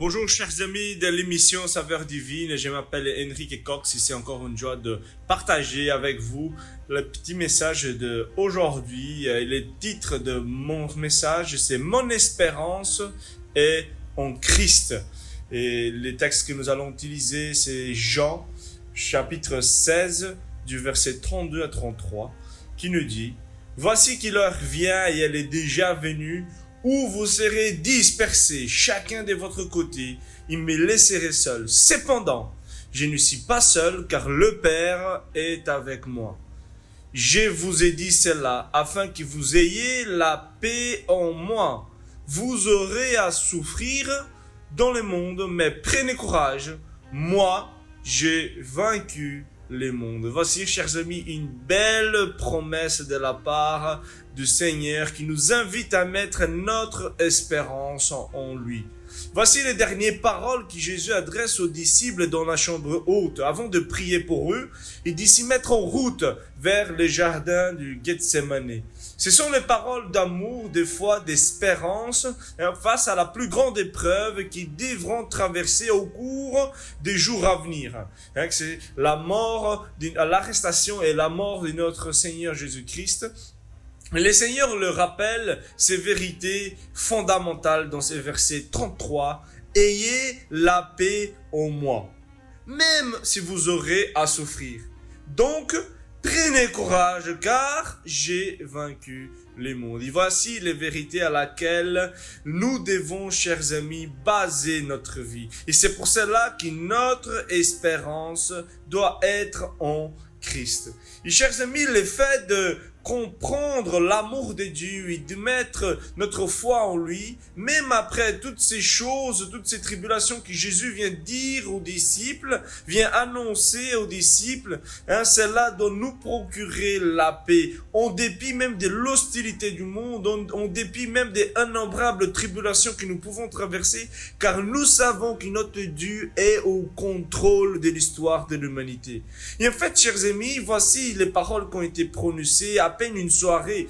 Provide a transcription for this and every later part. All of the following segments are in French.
Bonjour chers amis de l'émission Saveurs Divines, je m'appelle Enrique Cox et c'est encore une joie de partager avec vous le petit message d'aujourd'hui. Le titre de mon message c'est Mon espérance est en Christ. Et les textes que nous allons utiliser c'est Jean chapitre 16 du verset 32 à 33 qui nous dit « Voici que l'heure vient et elle est déjà venue où vous serez dispersés, chacun de votre côté, il me laisserait seul. Cependant, je ne suis pas seul, car le Père est avec moi. Je vous ai dit cela, afin que vous ayez la paix en moi. Vous aurez à souffrir dans le monde, mais prenez courage. Moi, j'ai vaincu le monde. » Voici, chers amis, une belle promesse de la part du Seigneur qui nous invite à mettre notre espérance en lui. Voici les dernières paroles que Jésus adresse aux disciples dans la chambre haute. Avant de prier pour eux, il dit s'y mettre en route vers le jardin du Gethsémani. Ce sont les paroles d'amour, de foi, d'espérance face à la plus grande épreuve qu'ils devront traverser au cours des jours à venir. C'est la mort, l'arrestation et la mort de notre Seigneur Jésus-Christ. Le Seigneur le rappelle ces vérités fondamentales dans ces versets 33. Ayez la paix en moi, même si vous aurez à souffrir. Donc, prenez courage, car j'ai vaincu le monde. Et voici les vérités à laquelle nous devons, chers amis, baser notre vie. Et c'est pour cela que notre espérance doit être en Christ. Et chers amis, le fait de comprendre l'amour de Dieu et de mettre notre foi en lui, même après toutes ces choses, toutes ces tribulations que Jésus vient dire aux disciples, vient annoncer aux disciples, c'est là dont nous procurer la paix, en dépit même de l'hostilité du monde, en dépit même des innombrables tribulations que nous pouvons traverser, car nous savons que notre Dieu est au contrôle de l'histoire de l'humanité. Et en fait, chers amis, voici les paroles qui ont été prononcées à peine une soirée,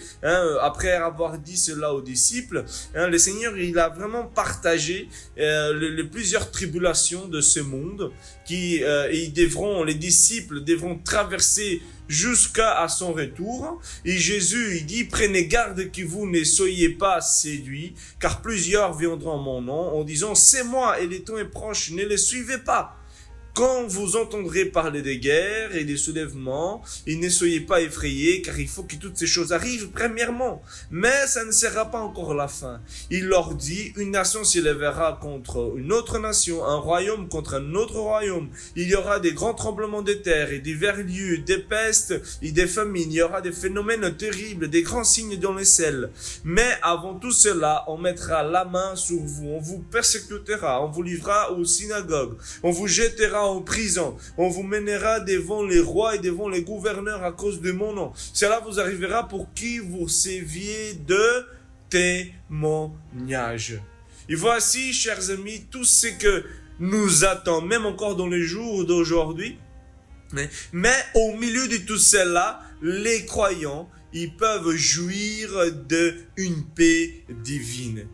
après avoir dit cela aux disciples, le Seigneur il a vraiment partagé les plusieurs tribulations de ce monde qui les disciples devront traverser jusqu'à son retour. Et Jésus il dit prenez garde que vous ne soyez pas séduits, car plusieurs viendront en mon nom en disant c'est moi et le temps est proche, ne les suivez pas. Quand vous entendrez parler des guerres et des soulèvements, et ne soyez pas effrayés, car il faut que toutes ces choses arrivent premièrement. Mais ça ne sera pas encore la fin. Il leur dit, une nation s'élèvera contre une autre nation, un royaume contre un autre royaume. Il y aura des grands tremblements de terre et divers lieux, des pestes et des famines. Il y aura des phénomènes terribles, des grands signes dans les ciels. Mais avant tout cela, on mettra la main sur vous, on vous persécutera, on vous livrera aux synagogues, on vous jettera en prison, on vous mènera devant les rois et devant les gouverneurs à cause de mon nom. Cela vous arrivera pour qui vous serviez de témoignage. Et voici, chers amis, tout ce que nous attend, même encore dans les jours d'aujourd'hui. Mais au milieu de tout cela, les croyants, ils peuvent jouir d'une paix divine.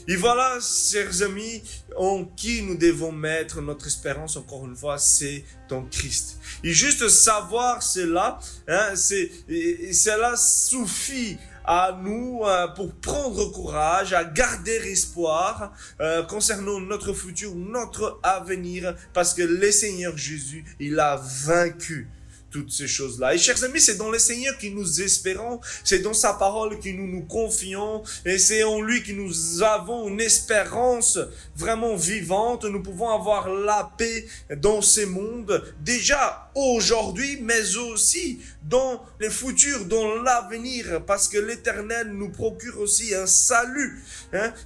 Et voilà, chers amis, en qui nous devons mettre notre espérance, encore une fois, c'est en Christ. Et juste savoir cela, cela suffit à nous pour prendre courage, à garder espoir concernant notre futur, notre avenir, parce que le Seigneur Jésus, il a vaincu toutes ces choses-là. Et chers amis, c'est dans le Seigneur que nous espérons, c'est dans sa parole que nous nous confions, et c'est en lui que nous avons une espérance vraiment vivante. Nous pouvons avoir la paix dans ce monde, déjà aujourd'hui, mais aussi dans le futur, dans l'avenir, parce que l'Éternel nous procure aussi un salut.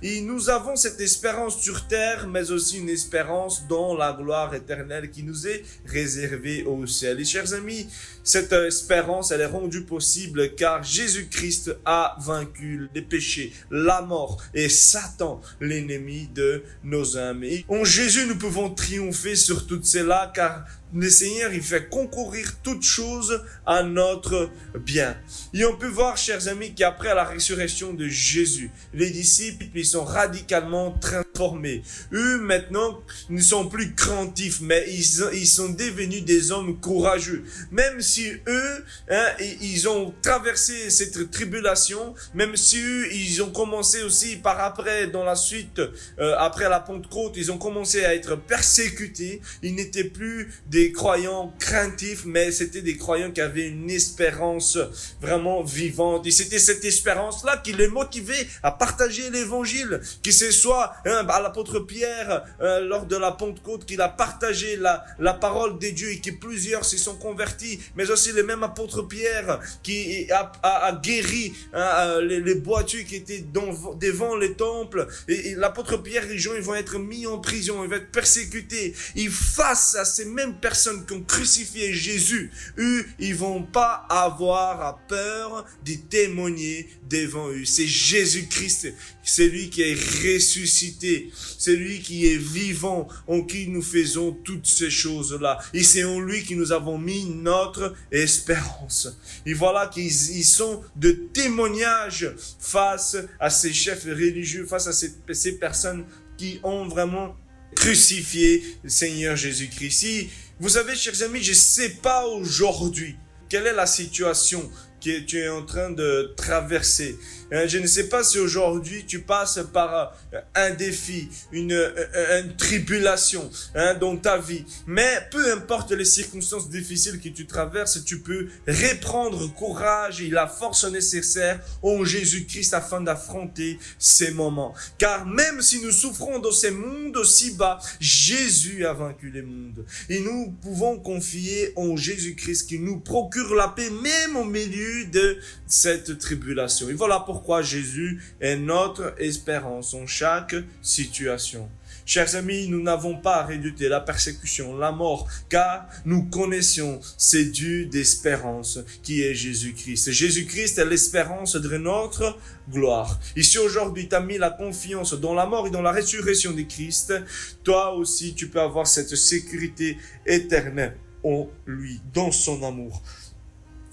Et nous avons cette espérance sur terre, mais aussi une espérance dans la gloire éternelle qui nous est réservée au ciel. Et chers amis, cette espérance, elle est rendue possible car Jésus-Christ a vaincu les péchés, la mort et Satan, l'ennemi de nos âmes. Et en Jésus, nous pouvons triompher sur tout cela car le Seigneur, il fait concourir toutes choses à notre bien. Et on peut voir, chers amis, qu'après la résurrection de Jésus, les disciples, ils sont radicalement transformés. Eux, maintenant, ne sont plus craintifs, mais ils sont devenus des hommes courageux. Même si eux, ils ont traversé cette tribulation, même si eux, ils ont commencé aussi par après, dans la suite, après la Pentecôte, ils ont commencé à être persécutés. Ils n'étaient plus des croyants craintifs, mais c'était des croyants qui avaient une espérance vraiment vivante. Et c'était cette espérance-là qui les motivait à partager l'évangile. Que ce soit à l'apôtre Pierre, lors de la Pentecôte, qu'il a partagé la parole de Dieu et que plusieurs se sont convertis, mais aussi le même apôtre Pierre qui a guéri les boiteux qui étaient devant les temples. Et l'apôtre Pierre et Jean, ils vont être mis en prison, ils vont être persécutés. Et face à ces mêmes personnes qui ont crucifié Jésus, eux, ils vont pas avoir peur de témoigner devant eux. C'est Jésus-Christ, c'est lui qui est ressuscité, c'est lui qui est vivant, en qui nous faisons toutes ces choses-là. Et c'est en lui que nous avons mis notre espérance. Et voilà qu'ils sont de témoignages face à ces chefs religieux, face à ces personnes qui ont vraiment crucifié le Seigneur Jésus-Christ. Si, vous savez, chers amis, je ne sais pas aujourd'hui quelle est la situation que tu es en train de traverser. Je ne sais pas si aujourd'hui tu passes par un défi, une tribulation dans ta vie. Mais peu importe les circonstances difficiles que tu traverses, tu peux reprendre courage et la force nécessaire en Jésus-Christ afin d'affronter ces moments. Car même si nous souffrons dans ces mondes aussi bas, Jésus a vaincu les mondes. Et nous pouvons confier en Jésus-Christ qui nous procure la paix même au milieu de cette tribulation. Et voilà pourquoi Jésus est notre espérance en chaque situation. Chers amis, nous n'avons pas à redouter la persécution, la mort, car nous connaissons ce Dieu d'espérance qui est Jésus-Christ. Jésus-Christ est l'espérance de notre gloire. Et si aujourd'hui tu as mis la confiance dans la mort et dans la résurrection de Christ, toi aussi tu peux avoir cette sécurité éternelle en lui, dans son amour.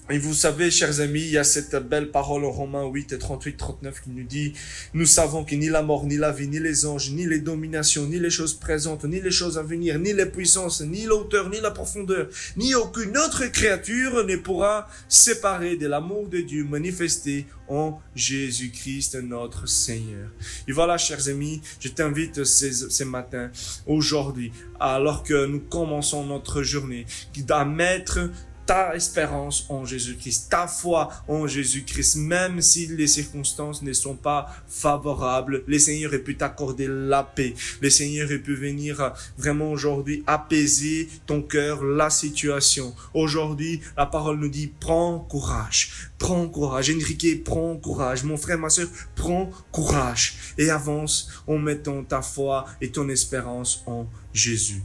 Et vous savez, chers amis, il y a cette belle parole en Romains 8, 38, 39 qui nous dit « Nous savons que ni la mort, ni la vie, ni les anges, ni les dominations, ni les choses présentes, ni les choses à venir, ni les puissances, ni la hauteur, ni la profondeur, ni aucune autre créature ne pourra séparer de l'amour de Dieu manifesté en Jésus-Christ notre Seigneur. » Et voilà, chers amis, je t'invite ce matin, aujourd'hui, alors que nous commençons notre journée, à mettre ta espérance en Jésus-Christ, ta foi en Jésus-Christ, même si les circonstances ne sont pas favorables, le Seigneur peut t'accorder la paix. Le Seigneur peut venir vraiment aujourd'hui apaiser ton cœur, la situation. Aujourd'hui, la parole nous dit, prends courage. Prends courage. Enrique, prends courage. Mon frère, ma soeur, prends courage. Et avance en mettant ta foi et ton espérance en Jésus.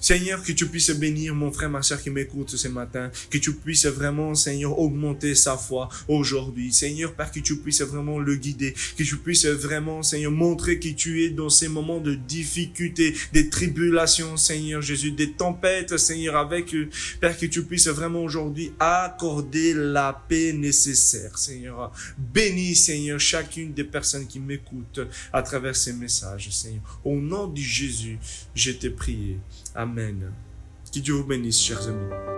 Seigneur, que tu puisses bénir mon frère, ma soeur qui m'écoute ce matin, que tu puisses vraiment, Seigneur, augmenter sa foi aujourd'hui. Seigneur, Père, que tu puisses vraiment le guider, que tu puisses vraiment, Seigneur, montrer que tu es dans ces moments de difficulté, des tribulations, Seigneur Jésus, des tempêtes, Seigneur, avec eux. Père, que tu puisses vraiment aujourd'hui accorder la paix nécessaire, Seigneur. Bénis, Seigneur, chacune des personnes qui m'écoutent à travers ces messages, Seigneur. Au nom de Jésus, je t'ai prié. Amen. Que Dieu vous bénisse, chers amis.